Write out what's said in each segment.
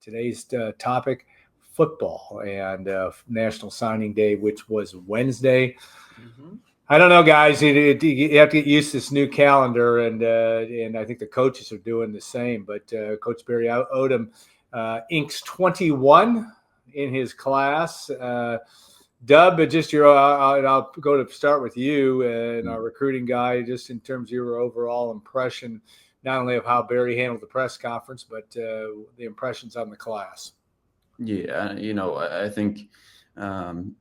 Today's topic, football and National Signing Day, which was Wednesday. Mm-hmm. I don't know, guys. You have to get used to this new calendar, and I think the coaches are doing the same. But Coach Barry Odom inks 21 in his class. Dub, just I'll go to start with you and our recruiting guy, just in terms of your overall impression, not only of how Barry handled the press conference, but the impressions on the class. Yeah, I think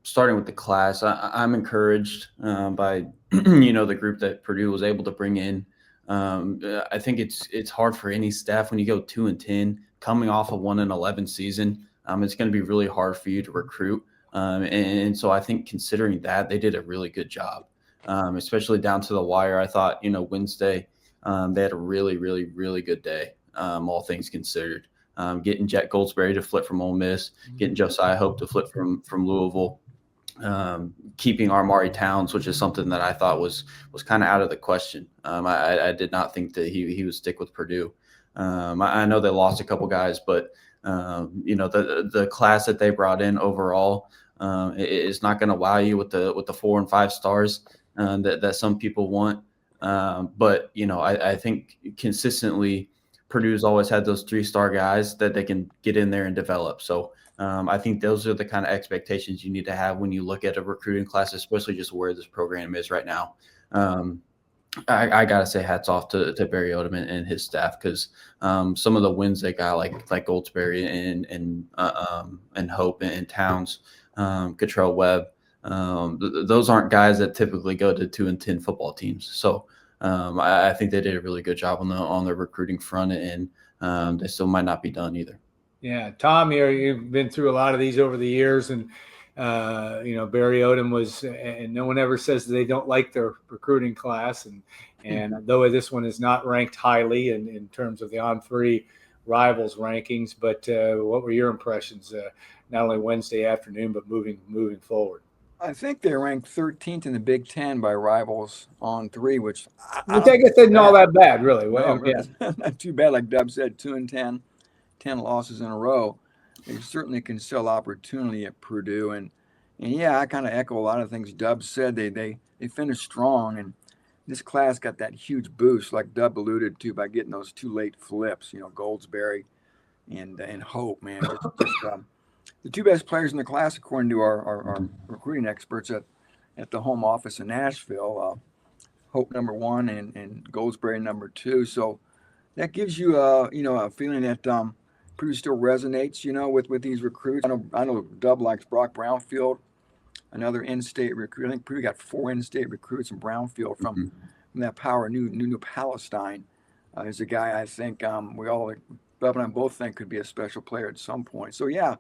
starting with the class, I'm encouraged by the group that Purdue was able to bring in. I think it's hard for any staff when you go 2-10, coming off a 1-11 season. It's going to be really hard for you to recruit. And so I think considering that, they did a really good job, especially down to the wire. I thought, Wednesday, they had a really, really, really good day, all things considered. Getting Jet Goldsberry to flip from Ole Miss, getting Josiah Hope to flip from Louisville, keeping Armari Towns, which is something that I thought was kind of out of the question. I did not think that he would stick with Purdue. I know they lost a couple guys, but the class that they brought in overall is not going to wow you with the 4 and 5 stars that some people want. But I think consistently Purdue's always had those 3-star guys that they can get in there and develop. So I think those are the kind of expectations you need to have when you look at a recruiting class, especially just where this program is right now. I gotta say hats off to Barry Odom and his staff, because some of the wins they got, like Goldsberry and Hope and Towns, Cottrell Webb, those aren't guys that typically go to 2-10 football teams. So I think they did a really good job on the recruiting front, and they still might not be done either. Yeah, Tom, you've been through a lot of these over the years, and Barry Odom was, and no one ever says they don't like their recruiting class, and though this one is not ranked highly in terms of the On3 Rivals rankings, but what were your impressions, not only Wednesday afternoon, but moving forward? I think they ranked 13th in the Big Ten by Rivals On3, which I guess isn't all that bad, really. No, not too bad. Like Dub said, 2-10, 10 losses in a row. They certainly can sell opportunity at Purdue, and yeah, I kind of echo a lot of things Dub said. They finished strong, and this class got that huge boost, like Dub alluded to, by getting those 2 late flips. Goldsberry and Hope, man. The 2 best players in the class, according to our recruiting experts at the home office in Nashville. Hope number 1 and Goldsberry number 2. So that gives you a feeling that Purdue still resonates, with these recruits. I know Dub likes Brock Brownfield, another in-state recruit. I think Purdue got 4 in-state recruits in Brownfield from that power New Palestine. Is a guy I think Dub and I both think could be a special player at some point. So yeah,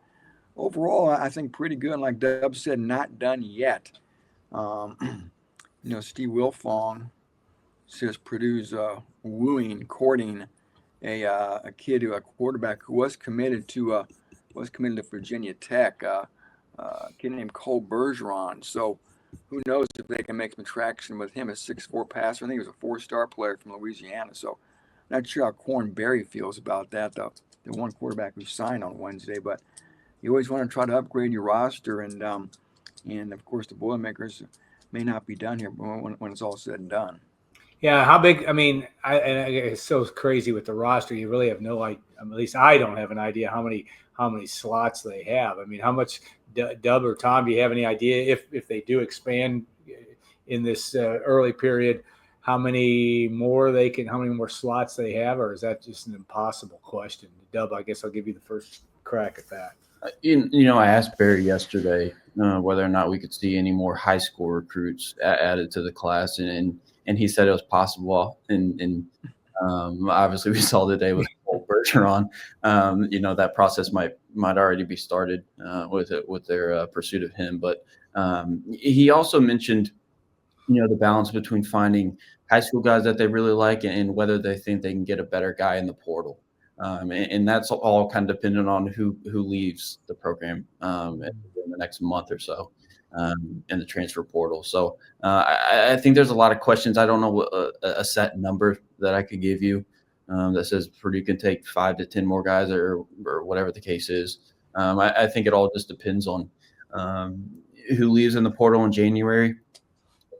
overall I think pretty good. And like Dub said, not done yet. Steve Wilfong says Purdue's courting a kid, a quarterback who was committed to Virginia Tech, a kid named Cole Bergeron. So who knows if they can make some traction with him, a 6'4" passer. I think he was a 4-star player from Louisiana. So not sure how Corn Berry feels about that, the one quarterback who signed on Wednesday. But you always want to try to upgrade your roster, and of course the Boilermakers may not be done here when it's all said and done. Yeah, how big? I mean, it's so crazy with the roster. You really have no idea. At least I don't have an idea how many slots they have. I mean, how much, Dub or Tom, do you have any idea if they do expand in this early period? How many more slots they have, or is that just an impossible question? Dub, I guess I'll give you the first crack at that. I asked Barry yesterday whether or not we could see any more high school recruits added to the class, and he said it was possible. And obviously we saw today with Cole Bergeron, that process might already be started with their pursuit of him. But he also mentioned, the balance between finding high school guys that they really like and whether they think they can get a better guy in the portal. And that's all kind of dependent on who leaves the program in the next month or so in the transfer portal. So I think there's a lot of questions. I don't know a set number that I could give you. that says Purdue can take 5 to 10 more guys or whatever the case is. I think it all just depends on who leaves in the portal in January,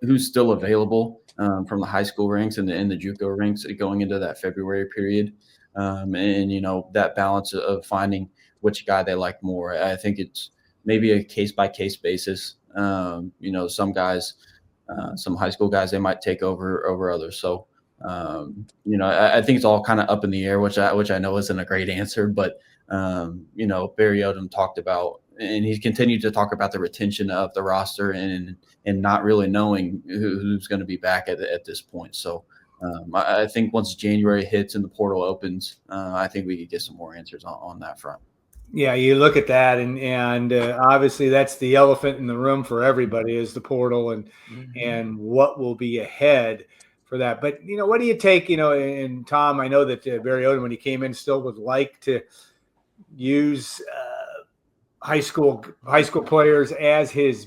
who's still available from the high school ranks and the JUCO ranks going into that February period. And, that balance of finding which guy they like more. I think it's maybe a case-by-case basis. Some guys, some high school guys, they might take over others. So, I think it's all kind of up in the air, which I know isn't a great answer, but, Barry Odom talked about, and he's continued to talk about the retention of the roster and not really knowing who's going to be back at this point. So I think once January hits and the portal opens, I think we could get some more answers on that front. Yeah, you look at that, and obviously that's the elephant in the room for everybody is the portal and what will be ahead for that. But what do you take? And Tom, I know that Barry Odom, when he came in, still would like to use high school players as his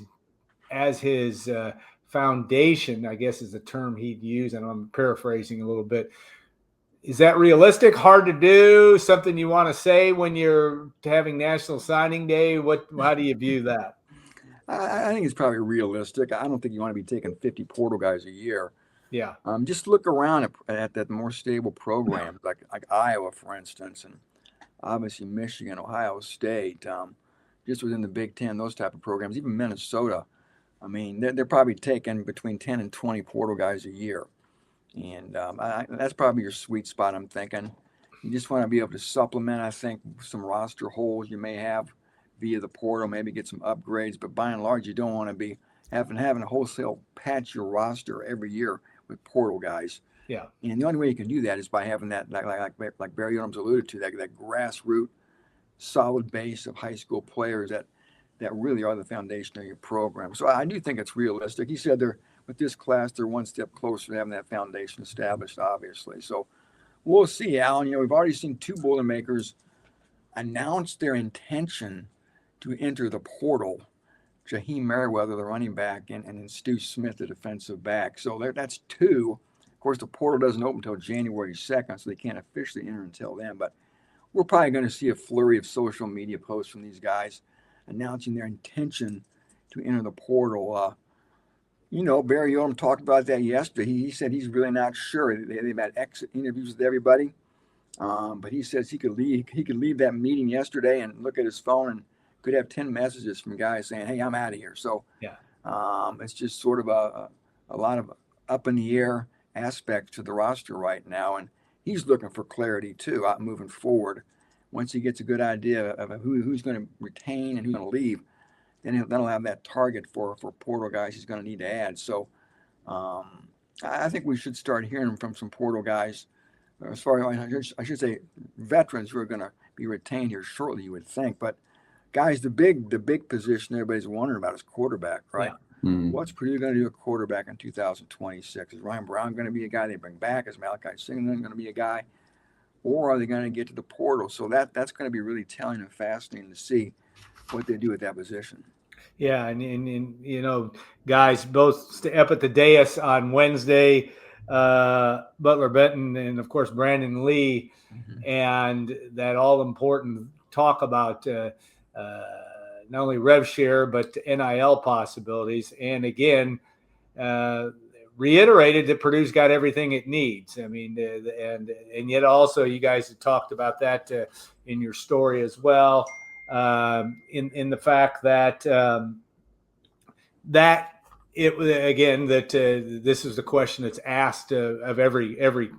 foundation, I guess is the term he'd use, and I'm paraphrasing a little bit. Is that realistic? Hard to do? Something you want to say when you're having National Signing Day? How do you view that? I think it's probably realistic. I don't think you want to be taking 50 portal guys a year. Yeah. Just look around at that more stable programs like Iowa, for instance, and obviously Michigan, Ohio State, just within the Big Ten, those type of programs, even Minnesota. I mean, they're probably taking between 10 and 20 portal guys a year. And that's probably your sweet spot, I'm thinking. You just want to be able to supplement, I think, some roster holes you may have via the portal, maybe get some upgrades. But by and large, you don't want to be having a wholesale patch your roster every year with portal guys. Yeah. And the only way you can do that is by having that, like Barry Odom's alluded to, that grassroots solid base of high school players that really are the foundation of your program. So I do think it's realistic. He said with this class, they're one step closer to having that foundation established, obviously. So we'll see, Alan. We've already seen 2 Boilermakers announce their intention to enter the portal. Jaheim Merriweather, the running back, and Stu Smith, the defensive back. So that's 2. Of course, the portal doesn't open until January 2nd, so they can't officially enter until then. But we're probably going to see a flurry of social media posts from these guys announcing their intention to enter the portal. Barry Odom talked about that yesterday. He said he's really not sure. They've had exit interviews with everybody, but he says he could leave that meeting yesterday and look at his phone and could have 10 messages from guys saying, "Hey, I'm out of here." So yeah, it's just sort of a lot of up in the air aspects to the roster right now, and he's looking for clarity too, moving forward. Once he gets a good idea of who's going to retain and who's going to leave, then he'll have that target for portal guys he's going to need to add. So I think we should start hearing from some portal guys, as far as I should say veterans who are going to be retained here shortly, you would think. But guys, the big position everybody's wondering about is quarterback, right? Yeah. Mm-hmm. What's Purdue going to do at quarterback in 2026? Is Ryan Brown going to be a guy they bring back? Is Malachi Singleton going to be a guy? Or are they going to get to the portal? So that's going to be really telling and fascinating to see what they do at that position. Yeah, and guys, both up at the dais on Wednesday, Butler Benton and, of course, Brandon Lee, and that all-important talk about not only rev share but NIL possibilities. And, again, reiterated that Purdue's got everything it needs. I mean, and yet also you guys have talked about that in your story as well. In the fact that this is the question that's asked of every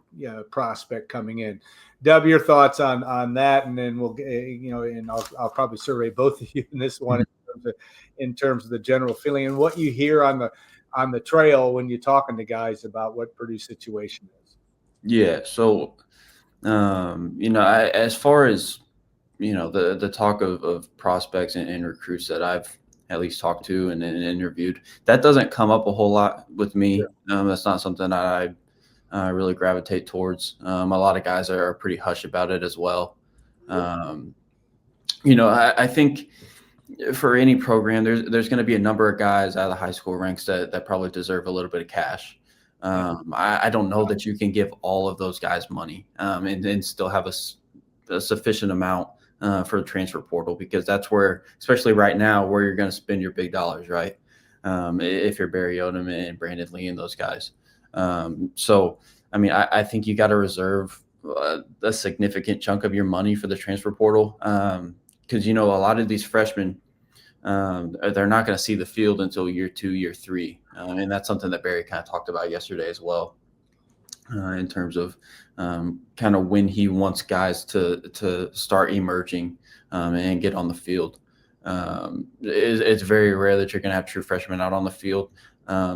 prospect coming in. Dub, your thoughts on that, and then we'll and I'll probably survey both of you in this one in terms of the general feeling and what you hear on the trail when you're talking to guys about what Purdue's situation is. Yeah. So, as far as the talk of prospects and recruits that I've at least talked to and interviewed, that doesn't come up a whole lot with me. Yeah. That's not something that I really gravitate towards. A lot of guys are pretty hush about it as well. I think for any program, there's going to be a number of guys out of the high school ranks that probably deserve a little bit of cash. I don't know that you can give all of those guys money and still have a sufficient amount for the transfer portal, because that's where, especially right now, where you're going to spend your big dollars, right? If you're Barry Odom and Brandon Lee and those guys. So, I mean, I think you got to reserve a significant chunk of your money for the transfer portal, because, a lot of these freshmen, they're not going to see the field until year 2, year 3. And that's something that Barry kind of talked about yesterday as well, in terms of kind of when he wants guys to start emerging and get on the field. It's very rare that you're going to have true freshmen out on the field.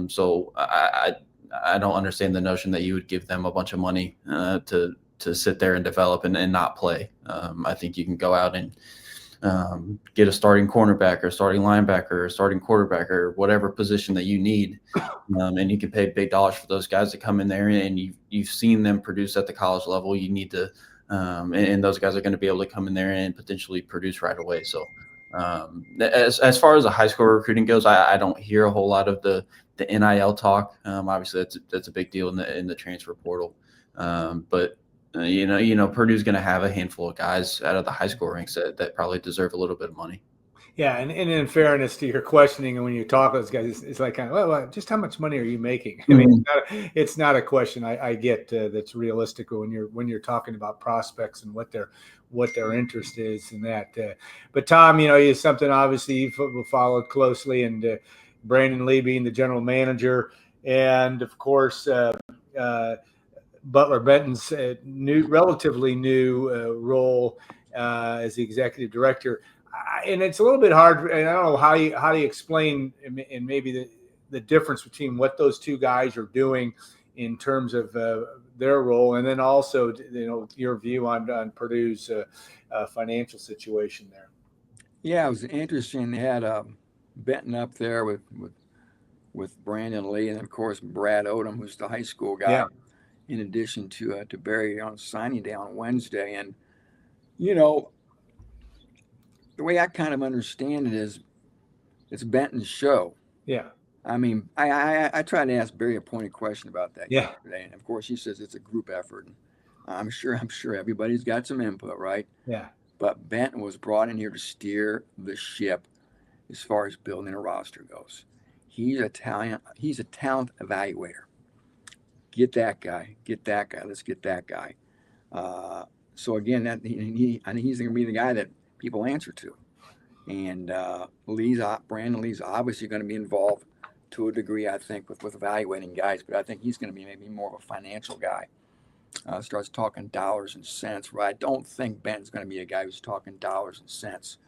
So I don't understand the notion that you would give them a bunch of money to sit there and develop and not play. I think you can go out and get a starting cornerback or starting linebacker or starting quarterback or whatever position that you need. And you can pay big dollars for those guys to come in there, and you've seen them produce at the college level. You need to, and those guys are going to be able to come in there and potentially produce right away. So as far as the high school recruiting goes, I don't hear a whole lot of the NIL talk. Obviously that's a big deal in the transfer portal. But Purdue's going to have a handful of guys out of the high school ranks that probably deserve a little bit of money. Yeah, and in fairness to your questioning, and when you talk to those guys, it's like, well, just how much money are you making? I mean, it's not a question I get that's realistic when you're talking about prospects and what their interest is in that. But Tom, is something obviously you followed closely, and Brandon Lee being the general manager, and of course Butler Benton's relatively new role as the executive director. And it's a little bit hard, and I don't know how you explain and maybe the difference between what those two guys are doing in terms of their role, and then also your view on Purdue's financial situation there. Yeah, it was interesting. They had Benton up there with Brandon Lee, and of course Brad Odom, who's the high school guy. Yeah. In addition to Barry on signing day on Wednesday, and the way I kind of understand it is it's Benton's show. Yeah. I mean, I tried to ask Barry a pointed question about that yesterday, and of course he says it's a group effort. And I'm sure everybody's got some input, right? Yeah. But Benton was brought in here to steer the ship as far as building a roster goes. He's a talent evaluator. Get that guy. Let's get that guy. So again, I think he's going to be the guy that people answer to. And Brandon Lee's obviously going to be involved to a degree, I think, with evaluating guys. But I think he's going to be maybe more of a financial guy. Starts talking dollars and cents. Right? I don't think Benton's going to be a guy who's talking dollars and cents.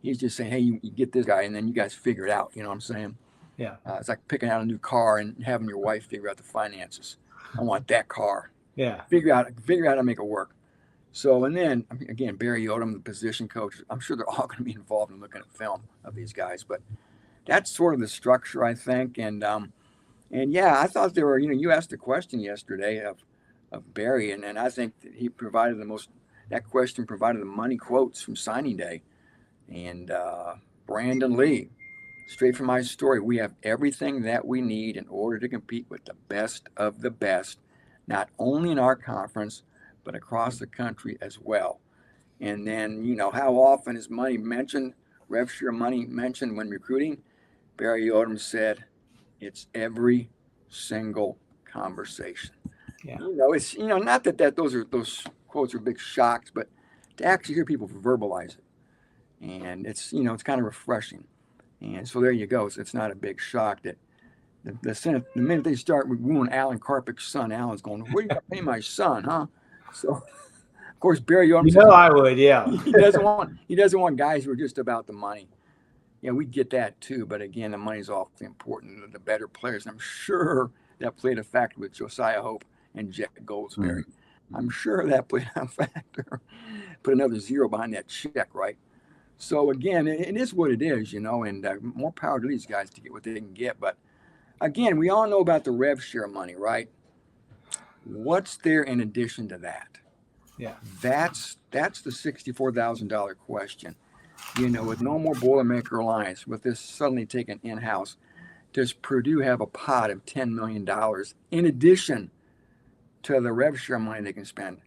He's just saying, hey, you get this guy, and then you guys figure it out. You know what I'm saying? Yeah. It's like picking out a new car and having your wife figure out the finances. I want that car. Yeah. Figure out how to make it work. So, and then again, Barry Odom, the position coach, I'm sure they're all going to be involved in looking at film of these guys. But that's sort of the structure, I think. And yeah, I thought there were. You asked a question yesterday of Barry, and I think that he provided that question provided the money quotes from signing day. And Brandon Lee, straight from my story, we have everything that we need in order to compete with the best of the best, not only in our conference, but across the country as well. And then, how often is money mentioned, rev share money mentioned when recruiting? Barry Odom said, it's every single conversation. Yeah. It's, not that those quotes are big shocks, but to actually hear people verbalize it. And it's, it's kind of refreshing. And so there you go. So it's not a big shock that the minute they start wooing Alan Karpik's son, Alan's going, what are you going to pay my son, huh? So, of course, Barry Odom says, I would, yeah. He doesn't want guys who are just about the money. Yeah, we get that too. But again, the money's awfully important. The better players. I'm sure that played a factor with Josiah Hope and Jack Goldsberry. Mm-hmm. I'm sure that played a factor. Put another zero behind that check, right? So again, it is what it is, and more power to these guys to get what they can get. But again, we all know about the rev share money, right? What's there in addition to that? Yeah, that's the $64,000 question. With no more Boilermaker Alliance, with this suddenly taken in-house, does Purdue have a pot of $10 million in addition to the rev share money they can spend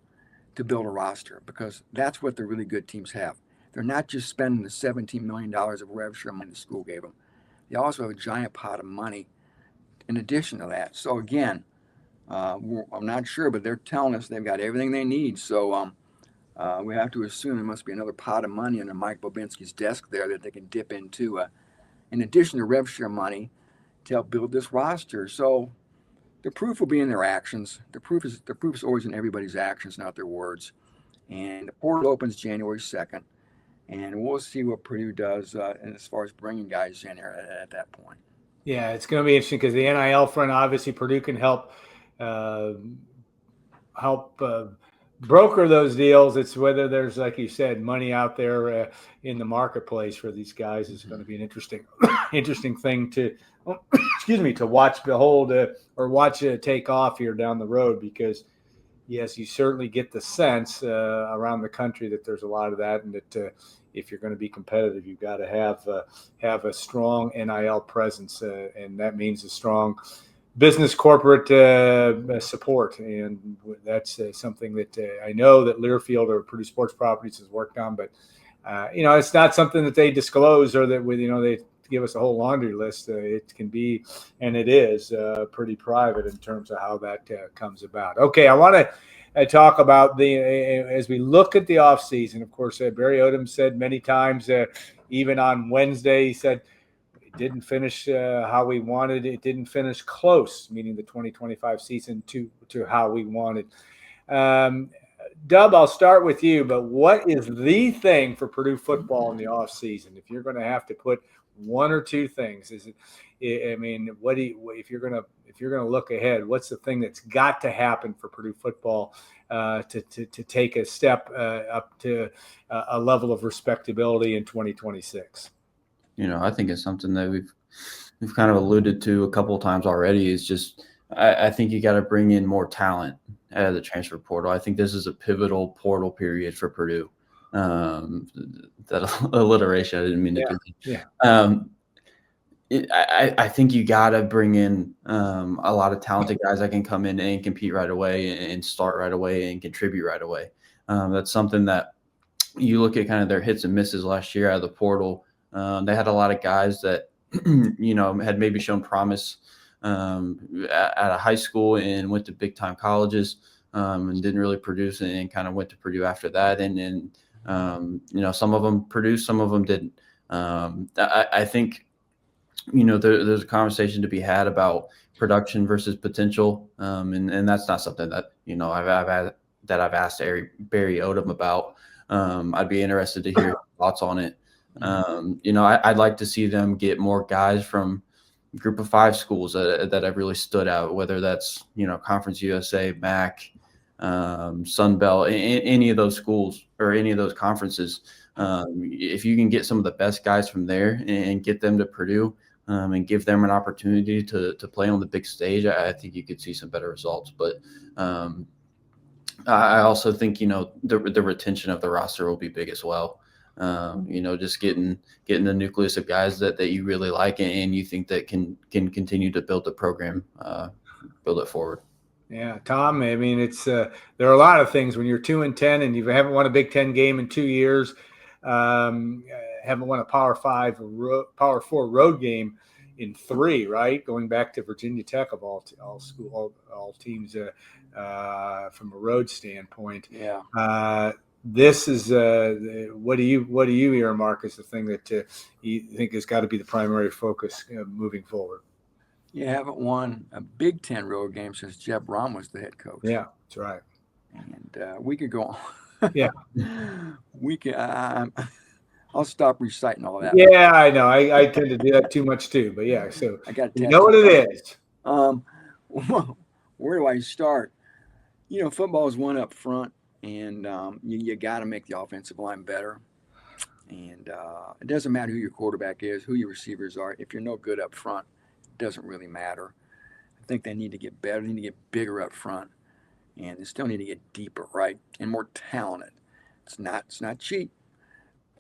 to build a roster? Because that's what the really good teams have. They're not just spending the $17 million of rev share money the school gave them. They also have a giant pot of money in addition to that. So again, I'm not sure, but they're telling us they've got everything they need. So we have to assume there must be another pot of money under Mike Bobinski's desk there that they can dip into, in addition to rev share money, to help build this roster. So the proof will be in their actions. The proof is always in everybody's actions, not their words. And the portal opens January 2nd, and we'll see what Purdue does as far as bringing guys in here at that point. Yeah, it's going to be interesting because the NIL front, obviously, Purdue can help broker those deals. It's whether there's, like you said, money out there in the marketplace for these guys is going to be an interesting thing to, to watch, behold, or watch take off here down the road. Because yes, you certainly get the sense around the country that there's a lot of that, and that if you're going to be competitive, you've got to have a strong NIL presence, and that means a strong business corporate support. And that's something that I know that Learfield or Purdue Sports Properties has worked on, but it's not something that they disclose, or that they give us a whole laundry list. It can be, and it is pretty private in terms of how that comes about. Okay, I want to talk about as we look at the offseason. Of course, Barry Odom said many times, even on Wednesday, he said, didn't finish how we wanted. It didn't finish close, meaning the 2025 season, to how we wanted. Dub, I'll start with you, but what is the thing for Purdue football in the offseason? If you're going to have to put one or two things, if you're going to look ahead, what's the thing that's got to happen for Purdue football to take a step up to a level of respectability in 2026? I think it's something that we've kind of alluded to a couple of times already. Is just I think you got to bring in more talent out of the transfer portal. I think this is a pivotal portal period for Purdue. That alliteration, I didn't mean to do that. Yeah. I think you got to bring in a lot of talented guys that can come in and compete right away and start right away and contribute right away. That's something that you look at kind of their hits and misses last year out of the portal. They had a lot of guys that, had maybe shown promise at a high school and went to big time colleges and didn't really produce, and kind of went to Purdue after that. And some of them produced, some of them didn't. I think, there's a conversation to be had about production versus potential. And that's not something that, I've asked Barry Odom about. I'd be interested to hear your thoughts on it. I'd like to see them get more guys from Group of Five schools that have really stood out, whether that's, Conference USA, MAC, Sun Belt, any of those schools or any of those conferences. If you can get some of the best guys from there and get them to Purdue and give them an opportunity to play on the big stage, I think you could see some better results. But I also think, the retention of the roster will be big as well. Just getting the nucleus of guys that you really like and you think that can continue to build the program, build it forward. Yeah, Tom, it's there are a lot of things when you're 2-10 and you haven't won a Big Ten game in 2 years, haven't won a Power 5 or Power 4 road game in 3, right? Going back to Virginia Tech of all teams from a road standpoint. Yeah. This is what do you earmark as the thing that you think has got to be the primary focus moving forward? You haven't won a Big Ten road game since Jeff Brom was the head coach. Yeah, that's right. And we could go on. Yeah, we can. I'll stop reciting all of that. Yeah, I know. I tend to do that too much too. But yeah, so I got you know what it is. Where do I start? Football is one up front. And you got to make the offensive line better. And it doesn't matter who your quarterback is, who your receivers are. If you're no good up front, it doesn't really matter. I think they need to get better. They need to get bigger up front. And they still need to get deeper, right? And more talented. It's not cheap.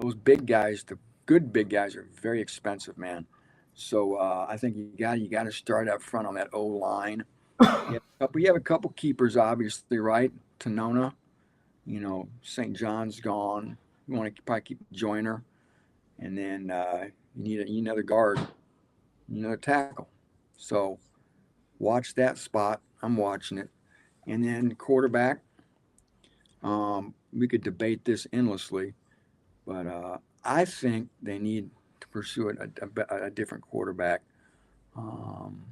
Those big guys, the good big guys, are very expensive, man. So I think you got to start up front on that O line. You have a couple keepers, obviously, right? Tanona, St. John's gone. You want to probably keep Joyner, and then you need another guard, another tackle. So watch that spot. I'm watching it, and then quarterback. We could debate this endlessly, but I think they need to pursue a different quarterback. Um,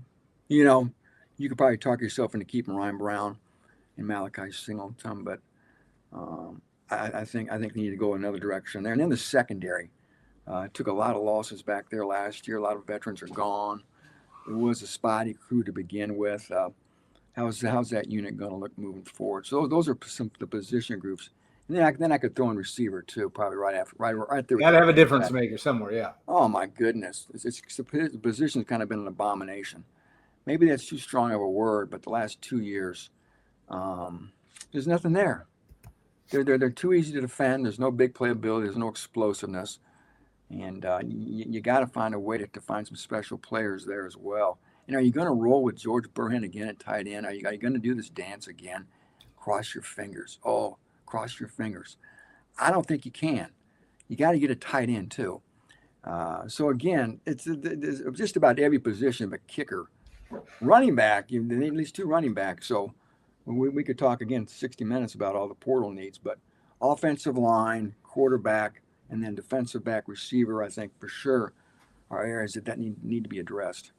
you know, you could probably talk yourself into keeping Ryan Brown and Malachi Singleton, but I think they need to go another direction there. And then the secondary took a lot of losses back there last year. A lot of veterans are gone. It was a spotty crew to begin with. How's that unit going to look moving forward? So those are some the position groups. And then I could throw in receiver too, probably right there. Got to have a difference maker somewhere. Yeah. Oh my goodness, the position's kind of been an abomination. Maybe that's too strong of a word, but the last 2 years, there's nothing there. They're too easy to defend. There's no big playability. There's no explosiveness, and you got to find a way to find some special players there as well. And are you going to roll with George Burhan again at tight end? Are you going to do this dance again? Cross your fingers. Oh, cross your fingers. I don't think you can. You got to get a tight end too. So again, it's just about every position but kicker. Running back, they need at least 2 running backs. So we could talk again 60 minutes about all the portal needs, but offensive line, quarterback, and then defensive back, receiver, I think for sure are areas that need to be addressed.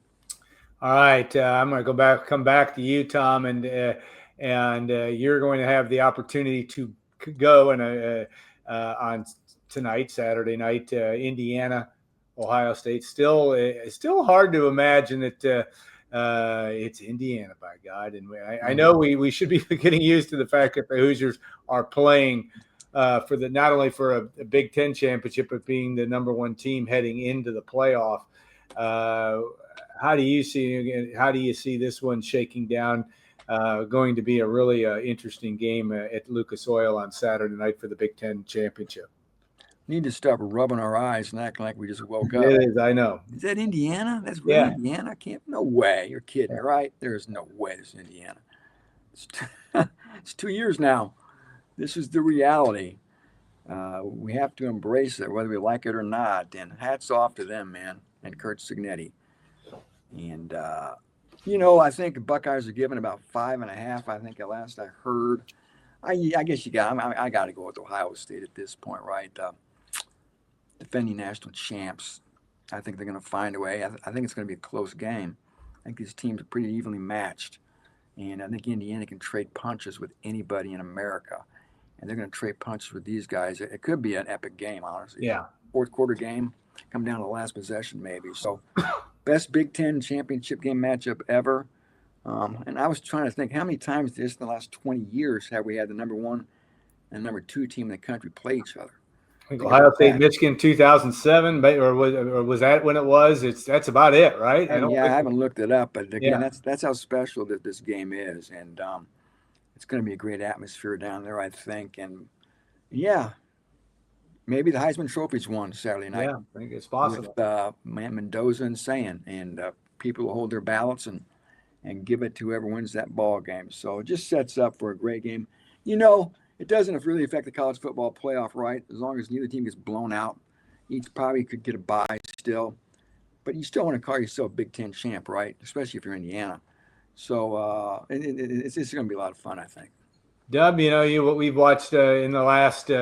All right, I'm going to come back to you, Tom, and you're going to have the opportunity to go on tonight, Saturday night, Indiana, Ohio State. Still hard to imagine that it's Indiana, by God. And I know we should be getting used to the fact that the Hoosiers are playing for not only for a Big Ten championship, but being the number 1 team heading into the playoff. How do you see this one shaking down? Going to be a really interesting game at Lucas Oil on Saturday night for the Big Ten championship. Need to stop rubbing our eyes and acting like we just woke up. It is, I know. Is that Indiana? That's really Indiana? I can't. No way. You're kidding, right? There's no way this is Indiana. It's 2 years now. This is the reality. We have to embrace it, whether we like it or not. And hats off to them, man, and Curt Cignetti. And, I think the Buckeyes are given about 5.5. I think at last I heard. I guess I got to go with Ohio State at this point, right? Defending national champs. I think they're going to find a way. I think it's going to be a close game. I think these teams are pretty evenly matched. And I think Indiana can trade punches with anybody in America. And they're going to trade punches with these guys. It could be an epic game, honestly. Yeah. Fourth quarter game, come down to the last possession maybe. So best Big Ten championship game matchup ever. And I was trying to think how many times in the last 20 years have we had the number 1 and number 2 team in the country play each other? Ohio State, Michigan, 2007, or was that when it was? That's about it, right? I haven't looked it up, but again, that's how special that this game is, and it's going to be a great atmosphere down there, I think. And maybe the Heisman Trophy's won Saturday night. Yeah, I think it's possible. With Mendoza and Sayin, and people will hold their ballots and give it to whoever wins that ball game. So it just sets up for a great game. It doesn't really affect the college football playoff, right? As long as neither team gets blown out, each probably could get a bye still. But you still want to call yourself Big Ten champ, right? Especially if you're Indiana. So it's going to be a lot of fun, I think. Dub, what we've watched in the last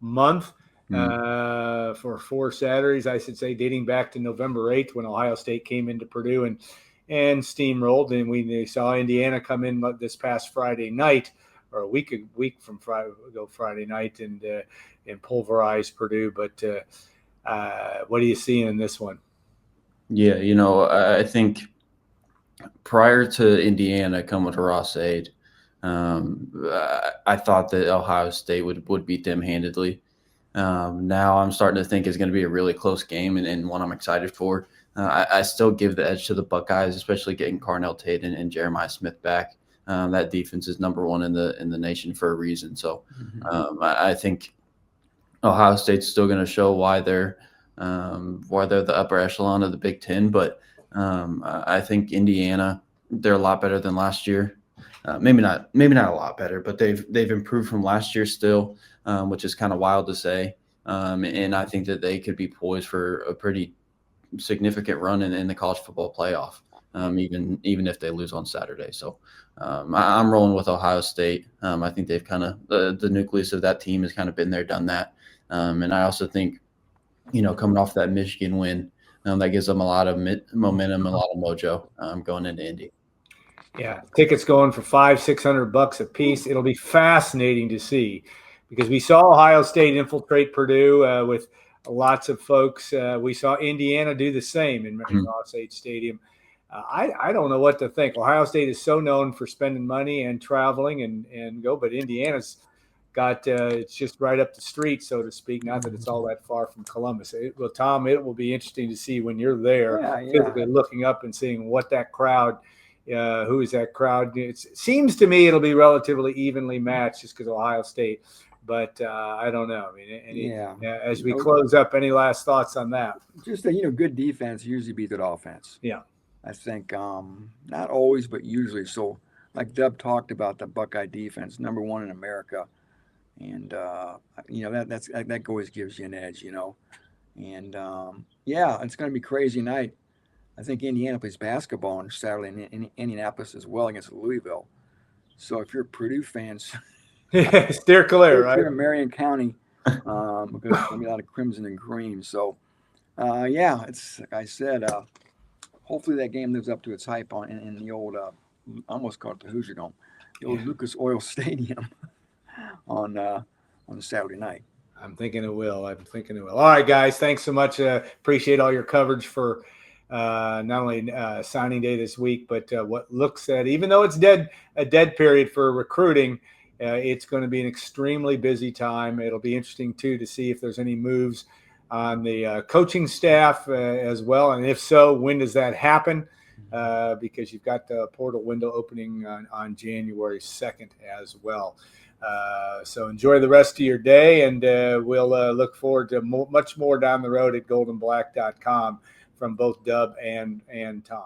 month for 4 Saturdays, I should say, dating back to November 8th when Ohio State came into Purdue and steamrolled, and we saw Indiana come in this past Friday night, or a week from Friday night, and pulverize Purdue. But what are you seeing in this one? Yeah, I think prior to Indiana coming to Ross-Ade, I thought that Ohio State would beat them handedly. Now I'm starting to think it's going to be a really close game and one I'm excited for. I still give the edge to the Buckeyes, especially getting Carnell Tate and Jeremiah Smith back. That defense is number 1 in the nation for a reason. So I think Ohio State's still going to show why they're where they're the upper echelon of the Big Ten. But I think Indiana, they're a lot better than last year. Maybe not a lot better, but they've improved from last year still, which is kind of wild to say. And I think that they could be poised for a pretty significant run in the college football playoff, even if they lose on Saturday. So I'm rolling with Ohio State. I think they've kind of the nucleus of that team has kind of been there, done that. And I also think, coming off that Michigan win, that gives them a lot of momentum, a lot of mojo going into Indy. Yeah, tickets going for $500-$600 a piece. It'll be fascinating to see, because we saw Ohio State infiltrate Purdue with lots of folks. We saw Indiana do the same in Ross-Age Stadium. I don't know what to think. Ohio State is so known for spending money and traveling and go, but Indiana's got it's just right up the street, so to speak. Not that it's all that far from Columbus. Tom, it will be interesting to see when you're there, physically looking up and seeing what that crowd. Who is that crowd? It seems to me it'll be relatively evenly matched, just because Ohio State. But I don't know. I mean, as we close up, any last thoughts on that? Just that, good defense usually beats good offense. Yeah, I think not always, but usually. So, like Dub talked about, the Buckeye defense, number one in America, and that always gives you an edge. And it's going to be a crazy night. I think Indiana plays basketball on Saturday in Indianapolis as well against Louisville. So if you're Purdue fans, steer clear, right? You're in Marion County, because there's going to be a lot of crimson and green. So, it's like I said. Hopefully that game lives up to its hype in the old, I almost called it the Hoosier Dome, the old Lucas Oil Stadium on Saturday night. I'm thinking it will. All right, guys. Thanks so much. Appreciate all your coverage for not only signing day this week, but what looks at, even though it's a dead period for recruiting, it's going to be an extremely busy time. It'll be interesting too to see if there's any moves on the coaching staff as well, and if so, when does that happen? Because you've got the portal window opening on January 2nd as well. So enjoy the rest of your day, and we'll look forward to much more down the road at goldenblack.com from both Dub and Tom.